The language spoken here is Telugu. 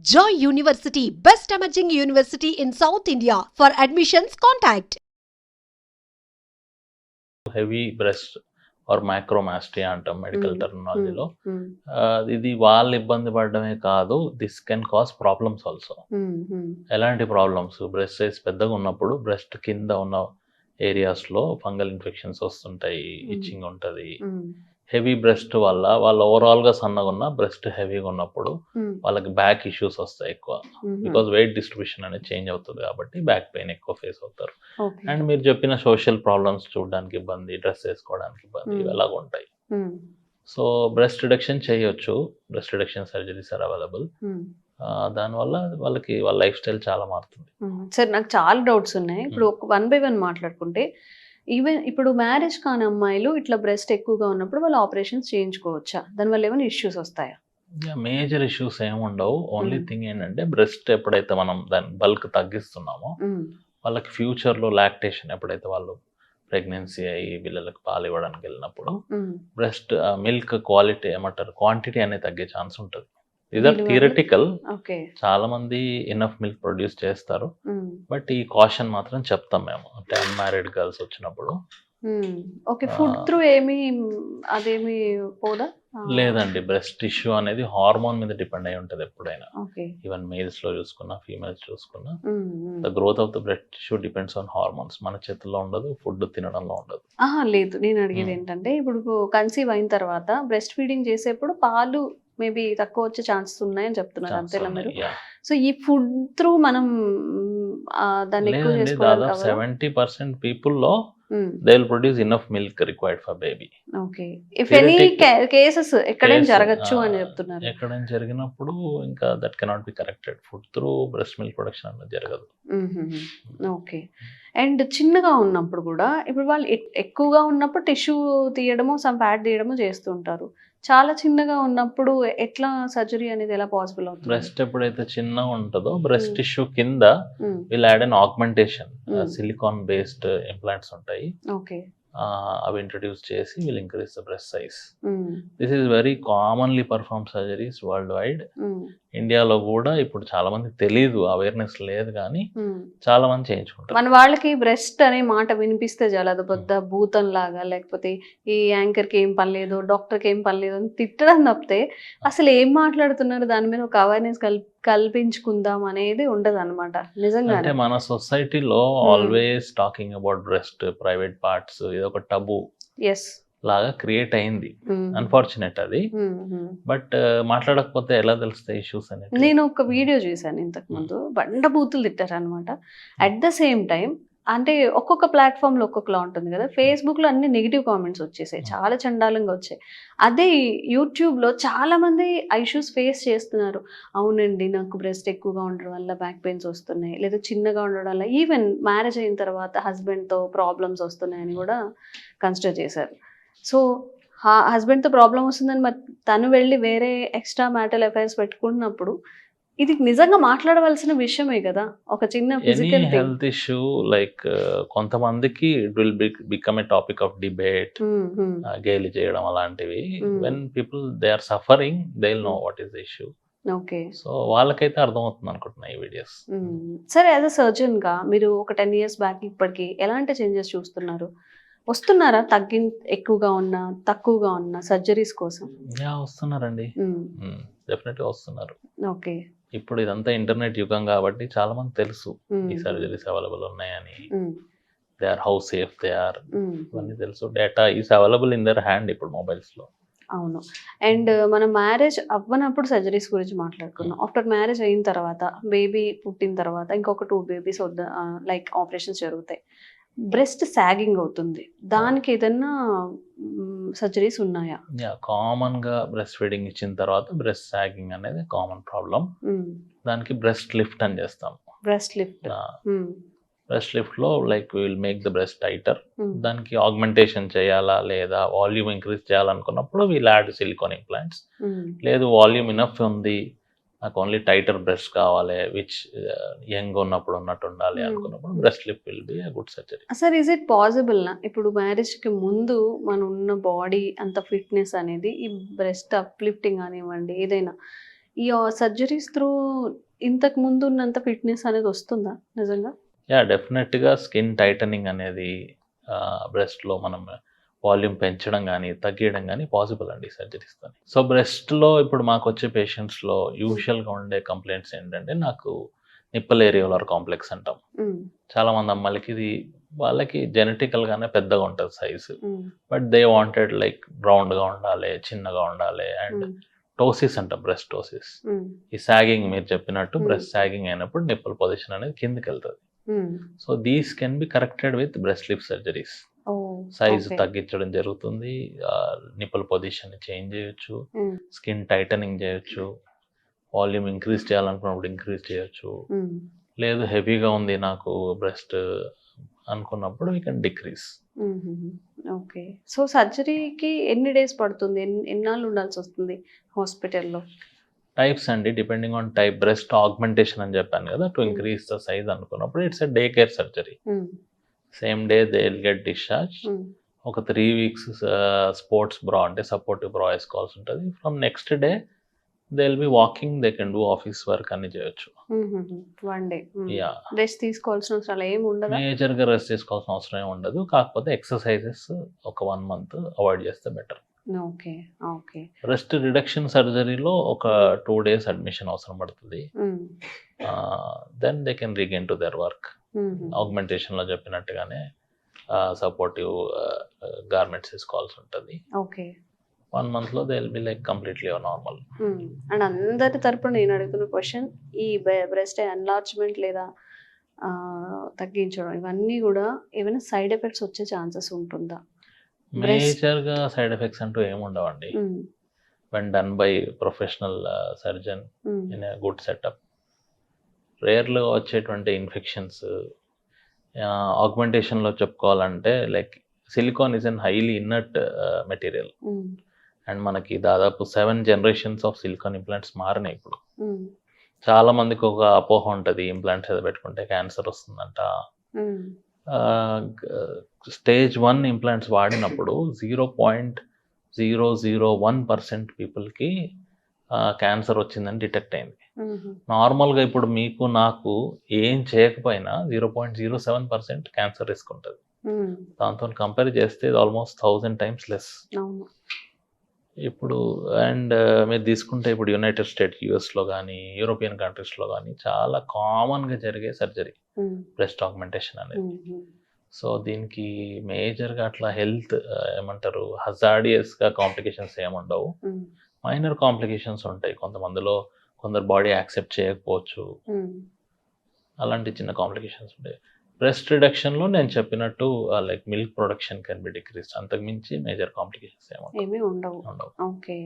Joy University, best emerging university in South India. For admissions, contact. Heavy breast or micromastia అంటాం మెడికల్ టర్మినాలజీలో. Mm. ఇది వాళ్ళు ఇబ్బంది పడడమే కాదు, this can cause problems also. ఎలాంటి ప్రాబ్లమ్స్? బ్రెస్ట్ సైజ్ పెద్దగా ఉన్నప్పుడు బ్రెస్ట్ కింద ఉన్న ఏరియాస్లో ఫంగల్ ఇన్ఫెక్షన్స్ వస్తుంటాయి, ఇచ్చింగ్ ఉంటుంది. హెవీ బ్రెస్ట్ వల్ల వాళ్ళు ఓవరాల్గా సన్నగా ఉన్న బ్రెస్ట్ హెవీగా ఉన్నప్పుడు వాళ్ళకి బ్యాక్ ఇష్యూస్ వస్తాయి ఎక్కువ, బికాజ్ వెయిట్ డిస్ట్రిబ్యూషన్ అనేది చేంజ్ అవుతుంది కాబట్టి బ్యాక్ పెయిన్ ఎక్కువ ఫేస్ అవుతారు. అండ్ మీరు చెప్పిన సోషల్ ప్రాబ్లమ్స్ చూడడానికి ఇబ్బంది, డ్రెస్ వేసుకోవడానికి ఇబ్బంది, ఇవి ఎలాగ ఉంటాయి. సో బ్రెస్ట్ రిడక్షన్ చేయొచ్చు, breast reduction surgeries are available. దానివల్ల వాళ్ళకి వాళ్ళ లైఫ్ స్టైల్ చాలా మారుతుంది. సార్ నాకు చాలా డౌట్స్ ఉన్నాయి. ఇప్పుడు వన్ బై వన్ మాట్లాడుకుంటే, ఈవెన్ ఇప్పుడు మ్యారేజ్ కాని అమ్మాయిలు ఇట్లా బ్రెస్ట్ ఎక్కువగా ఉన్నప్పుడు వాళ్ళు ఆపరేషన్స్ చేయించుకోవచ్చా? దానివల్ల ఏమైనా ఇష్యూస్ వస్తాయా? మేజర్ ఇష్యూస్ ఏమి ఉండవు. ఓన్లీ థింగ్ ఏంటంటే బ్రెస్ట్ ఎప్పుడైతే మనం దాని బల్క్ తగ్గిస్తున్నామో వాళ్ళకి ఫ్యూచర్లో లాక్టేషన్ ఎప్పుడైతే వాళ్ళు ప్రెగ్నెన్సీ అయ్యి పిల్లలకు పాలు ఇవ్వడానికి వెళ్ళినప్పుడు బ్రెస్ట్ మిల్క్ క్వాలిటీ ఏమంటారు క్వాంటిటీ అనేది తగ్గే ఛాన్స్ ఉంటుంది. ఇదర్ థియరటికల్, చాలా మంది ఇనఫ్ మిల్క్ ప్రొడ్యూస్ చేస్తారు, బట్ ఈ కాషన్ మాత్రం చెప్తాం మేము అంటే అన్మ్యారీడ్ గర్ల్స్ వచ్చినప్పుడు. ఓకే, ఫుడ్ త్రూ ఏమి అదేమి పోదా? లేదండి, బ్రెస్ట్ టిష్యూ అనేది హార్మోన్ మీద డిపెండ్ అయి ఉంటుంది ఎప్పుడైనా. ఈవెన్ మేల్స్ లో చూసుకున్నా ఫీమేల్స్ చూసుకున్నా the growth of the breast tissue depends on hormones. మన చేతుల్లో ఉండదు, ఫుడ్ తినడంలో ఉండదు. లేదు, నేను అడిగేది ఏంటంటే ఇప్పుడు కన్సీవ్ అయిన తర్వాత బ్రెస్ట్ ఫీడింగ్ చేసేప్పుడు పాలు మేబీ తక్కువ వచ్చే ఛాన్సెస్ ఉన్నాయని చెప్తున్నారు, అంతేనా మీరు? సో ఈ ఫుడ్ త్రూ మనం దాన్ని ఎక్కువ చేసుకోవాలి. 70% పీపుల్లో they will produce enough milk required for baby. Okay, if any cases ఎక్కడైనా జరగచ్చు అని చెప్తున్నారు. ఎక్కడైనా జరిగినప్పుడు ఇంకా that cannot be corrected. Food through breast milk production అనేది జరగదు. ఓకే, అండ్ చిన్నగా ఉన్నప్పుడు కూడా ఇప్పుడు వాళ్ళు ఎక్కువగా ఉన్నప్పుడు టిష్యూ తీయడము, సమ్ ఫ్యాట్ తీయడము చేస్తుంటారు. చాలా చిన్నగా ఉన్నప్పుడు ఎట్లా సర్జరీ అనేది ఎలా పాసిబుల్ అవుతుంది? బ్రెస్ట్ ఎప్పుడైతే చిన్నగా ఉంటుందో బ్రెస్ట్ టిష్యూ కింద will add an augmentation, silicon based implants ఉంటాయి. ఓకే, అవి ఇంట్రడ్యూస్ చేసి will increase the breast size. This is very commonly perform surgeries world wide. ఇండియాలో కూడా ఇప్పుడు చాలా మంది తెలియదు, అవేర్నెస్ లేదు, కానీ చాలా మంది చేయించుకుంటారు. మన వాళ్ళకి బ్రెస్ట్ అనే మాట వినిపిస్తే చాలా అది పెద్ద భూతం లాగా, లేకపోతే ఈ యాంకర్ కి ఏం పని లేదు, డాక్టర్ కి ఏం పని లేదు అని తిట్టడం తప్పితే అసలు ఏం మాట్లాడుతున్నారు దాని మీద ఒక అవేర్నెస్ కల్పించుకుందాం అనేది ఉండదు అనమాట. నిజంగా అంటే మన సొసైటీలో always talking about breast, private parts, ఇది ఒక టబు లాగా క్రియేట్ అయింది. అన్ఫార్చునేట్ అది. బట్ మాట్లాడకపోతే ఎలా తెలుస్తాయి ఇష్యూస్ అనేది? నేను ఒక వీడియో చూసాను ఇంతకు ముందు, బండ బూతులు తిట్టారు అనమాట. అట్ ద సేమ్ టైం అంటే ఒక్కొక్క ప్లాట్ఫామ్ లో ఒక్కొక్కలా ఉంటుంది కదా. ఫేస్బుక్ లో అన్ని నెగిటివ్ కామెంట్స్ వచ్చేసాయి, చాలా చండాలంగా వచ్చాయి. అదే యూట్యూబ్ లో చాలా మంది ఇష్యూస్ ఫేస్ చేస్తున్నారు. అవునండి, నాకు బ్రెస్ట్ ఎక్కువగా ఉండడం వల్ల బ్యాక్ పెయిన్స్ వస్తున్నాయి, లేదా చిన్నగా ఉండడం వల్ల ఈవెన్ మ్యారేజ్ అయిన తర్వాత హస్బెండ్ తో ప్రాబ్లమ్స్ వస్తున్నాయని కూడా కన్సిడర్ చేశారు. సో హస్బెండ్తో ప్రాబ్లం వస్తుందని మరి తను వెళ్ళి వేరే ఎక్స్ట్రా మ్యాటల్ అఫైర్స్ పెట్టుకుంటున్నప్పుడు ఇది నిజంగా మాట్లాడవలసిన విషయమే కదా. ఒక చిన్న ఫిజికల్ హెల్త్ ఇష్యూ లైక్ కొంతమందికి it will become a topic of debate, గేలి చేయడం అలాంటివి. When people they are suffering they will know what is the issue. Okay, so వాళ్ళకైతే అర్థమవుతుంది అనుకుంటున్నా ఈ వీడియోస్. సరే, యాజ్ అ సర్జన్ గా మీరు ఒక 10 years బ్యాక్ ఇప్పటికి ఎలాంటి చేంజెస్ చూస్తున్నారు? వస్తున్నారా ఎక్కువగా ఉన్నా తక్కువగా ఉన్నా సర్జరీస్ కోసం? వస్తున్నారండి, డెఫినెట్గా వస్తున్నారు. ఓకే, ఇప్పుడు ఇదంతా ఇంటర్నెట్ యుగం కాబట్టి చాలా మంది తెలుసు ఈ సర్జరీస్ అవైలబుల్ ఉన్నాయని. They are how safe they are, ఇవన్నీ తెలుసు. Data is available in their hand ఇప్పుడు మొబైల్స్ లో. అవును, అండ్ మనం మ్యారేజ్ అవ్వనప్పుడు సర్జరీస్ గురించి మాట్లాడుకున్నాం. ఆఫ్టర్ మ్యారేజ్ అయిన తర్వాత, బేబీ పుట్టిన తర్వాత ఇంకొక 2 babies లైక్ ఆపరేషన్స్ జరుగుతాయి. బ్రెస్ట్ సాగింగ్ అవుతుంది, దానికి ఏదన్నా సర్జరీస్ ఉన్నాయా? కామన్ గా బ్రెస్ట్ ఫీడింగ్ ఇచ్చిన తర్వాత బ్రెస్ట్ సాగింగ్ అనేది కామన్ ప్రాబ్లం. దానికి బ్రెస్ట్ లిఫ్ట్ అని చేస్తాం. బ్రెస్ట్ లిఫ్ట్ లో like will make the breast tighter. దానికి ఆగ్మెంటేషన్ చేయాలా లేదా వాల్యూమ్ ఇంక్రీజ్ చేయాలనుకున్నప్పుడు విల్ యాడ్ సిలికాన్ ఇంప్లాంట్స్. లేదు వాల్యూమ్ ఇనఫ్ ఉంది, నాకు ఓన్లీ టైటర్ బ్రెస్ట్ కావాలి, విచ్ యంగ్ ఉన్నప్పుడు ఉన్నట్టు ఉండాలి అనుకున్నప్పుడు breast lift will be a good surgery. Sir, is it possible నా ఇప్పుడు మ్యారేజ్ కి ముందు మన ఉన్న బాడీ అంత ఫిట్నెస్ అనేది ఈ బ్రెస్ట్ అప్లిఫ్టింగ్ కానివ్వండి ఏదైనా ఈ సర్జరీస్ త్రూ ఇంతకు ముందు ఉన్నంత ఫిట్నెస్ అనేది వస్తుందా నిజంగా? యా, డెఫినెట్గా స్కిన్ టైటనింగ్ అనేది బ్రెస్ట్లో మనం వాల్యూమ్ పెంచడం కానీ తగ్గించడం కానీ పాసిబుల్ అండి సర్జరీస్తో. సో బ్రెస్ట్లో ఇప్పుడు మాకు వచ్చే పేషెంట్స్లో యూజువల్గా ఉండే కంప్లైంట్స్ ఏంటంటే, నాకు నిప్పల్ ఏరియోలర్ కాంప్లెక్స్ అంటాం. చాలామంది అమ్మాయిలకి ఇది వాళ్ళకి జెనెటికల్గానే పెద్దగా ఉంటుంది size, but they wanted like రౌండ్గా ఉండాలి, చిన్నగా ఉండాలి. అండ్ టోసిస్ అంటాం, బ్రెస్ట్ టోసిస్. ఈ సాగింగ్ మీరు చెప్పినట్టు బ్రెస్ట్ సాగింగ్ అయినప్పుడు నిప్పల్ పొజిషన్ అనేది కిందకి వెళ్తుంది. So these can be corrected with breast lift surgeries. Size తగ్గించడం జరుగుతుంది, నిప్పల్ పొజిషన్ చేంజ్ చేయొచ్చు, స్కిన్ టైటనింగ్ చేయొచ్చు, వాల్యూమ్ ఇంక్రీజ్ చేయాలనుకున్నప్పుడు ఇంక్రీజ్ చేయొచ్చు, లేదు హెవీగా ఉంది నాకు బ్రెస్ట్ అనుకున్నప్పుడు we can decrease. Okay. So సర్జరీకి ఎన్ని డేస్ పడుతుంది, ఎన్నాళ్ళు ఉండాల్సి వస్తుంది హాస్పిటల్లో? టైప్స్ అండి, depending on type. Breast augmentation అని చెప్పాను కదా, టు ఇంక్రీజ్ ద సైజ్ అనుకున్నప్పుడు it's a day care surgery. Same day they will get discharge. ఒక 3 weeks స్పోర్ట్స్ బ్రా అంటే సపోర్టివ్ బ్రా వేసుకోవాల్సి ఉంటుంది. From next day they will be walking, they can do office work అన్ని చేయొచ్చు. 1 day. యా, రెస్ట్ తీసుకోవాల్సిన అవసరం ఏమి ఉండదు. మేజర్గా రెస్ట్ తీసుకోవాల్సిన అవసరం ఏమి ఉండదు, కాకపోతే ఎక్సర్సైజెస్ ఒక 1 month అవాయిడ్ చేస్తే better. Okay. Okay. Breast reduction సర్జరీలో ఒక 2 days అడ్మిషన్ అవసరం పడుతుంది. Then they can regain to their work. ఆగ్మెంటేషన్లో చెప్పినట్టుగానే సపోర్టివ్ గార్మెంట్స్ వేసుకోవాల్సి ఉంటుంది. ఓకే. 1 monthలో they will be like completely normal. And అందరి తరపున నేను అడుగుతున్న క్వశ్చన్, ఈ బ్రెస్ట్ ఎన్లార్జ్మెంట్ లేదా తగ్గించడం ఇవన్నీ కూడా ఏమైనా సైడ్ ఎఫెక్ట్స్ వచ్చే ఛాన్సెస్ ఉంటుందా? మేజర్గా సైడ్ ఎఫెక్ట్స్ అంటూ ఏమి ఉండవండి, when done by professional surgeon in a good setup. రేర్లో వచ్చేటువంటి ఇన్ఫెక్షన్స్ ఆగ్మెంటేషన్లో చెప్పుకోవాలంటే, like silicone is an highly inert material, and మనకి దాదాపు 7 generations ఆఫ్ సిలికాన్ ఇంప్లాంట్స్ మారినాయి ఇప్పుడు. చాలా మందికి ఒక అపోహ ఉంటుంది, ఇంప్లాంట్స్ ఏదో పెట్టుకుంటే క్యాన్సర్ వస్తుందంట. Stage 1 ఇంప్లాంట్స్ వాడినప్పుడు 0.001% పీపుల్కి క్యాన్సర్ వచ్చిందని డిటెక్ట్ అయింది. నార్మల్గా ఇప్పుడు మీకు నాకు ఏం చేయకపోయినా 0.07% క్యాన్సర్ రిస్క్ ఉంటుంది. దాంతో కంపేర్ చేస్తే ఇది ఆల్మోస్ట్ 1000 times లెస్ ఇప్పుడు. అండ్ మీరు తీసుకుంటే ఇప్పుడు యునైటెడ్ స్టేట్స్, యూఎస్లో కానీ యూరోపియన్ కంట్రీస్లో కానీ చాలా కామన్గా జరిగే సర్జరీ బ్రెస్ట్ ఆగ్మెంటేషన్ అనేది. సో దీనికి మేజర్గా అట్లా హెల్త్ ఏమంటారు హజార్డియస్గా కాంప్లికేషన్స్ ఏముండవు. మైనర్ కాంప్లికేషన్స్ ఉంటాయి, కొంతమందిలో కొందరు బాడీ యాక్సెప్ట్ చేయకపోవచ్చు, అలాంటి చిన్న కాంప్లికేషన్స్ ఉంటాయి. బ్రెస్ట్ రిడక్షన్లో నేను చెప్పినట్టు like milk production can be decrease, అంతకుమించి మేజర్ కాంప్లికేషన్స్ ఏమి ఉండవు. ఓకే.